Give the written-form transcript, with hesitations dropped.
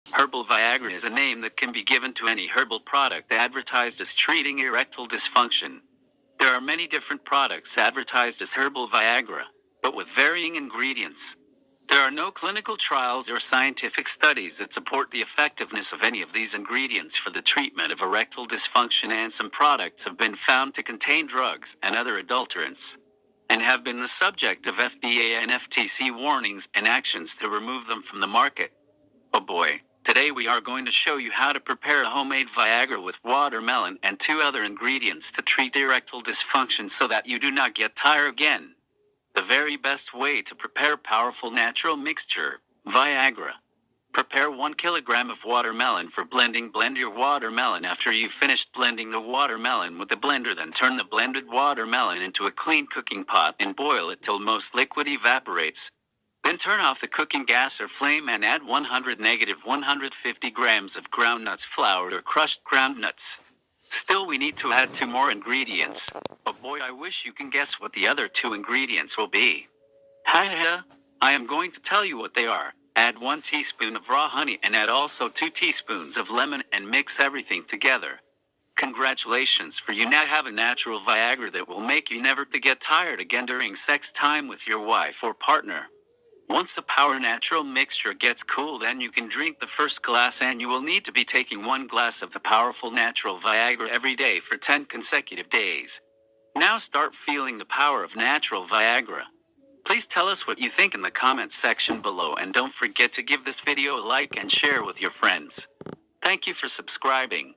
Herbal Viagra is a name that can be given to any herbal product advertised as treating erectile dysfunction. There are many different products advertised as herbal Viagra, but with varying ingredients. There are no clinical trials or scientific studies that support the effectiveness of any of these ingredients for the treatment of erectile dysfunction, and some products have been found to contain drugs and other adulterants, and have been the subject of FDA and FTC warnings and actions to remove them from the market. Oh boy, today we are going to show you how to prepare a homemade Viagra with watermelon and 2 other ingredients to treat erectile dysfunction so that you do not get tired again. The very best way to prepare powerful natural mixture, Viagra. Prepare 1 kilogram of watermelon for blending. Blend your watermelon. After you've finished blending the watermelon with the blender, then turn the blended watermelon into a clean cooking pot and boil it till most liquid evaporates. Then turn off the cooking gas or flame and add 150 grams of groundnuts flour or crushed groundnuts. Still, we need to add 2 more ingredients. Oh boy, I wish you can guess what the other 2 ingredients will be. I am going to tell you what they are. Add 1 teaspoon of raw honey and add also 2 teaspoons of lemon and mix everything together. Congratulations, for you now have a natural Viagra that will make you never to get tired again during sex time with your wife or partner. Once the power natural mixture gets cool, then you can drink the first glass, and you will need to be taking 1 glass of the powerful natural Viagra every day for 10 consecutive days. Now start feeling the power of natural Viagra. Please tell us what you think in the comments section below, and don't forget to give this video a like and share with your friends. Thank you for subscribing.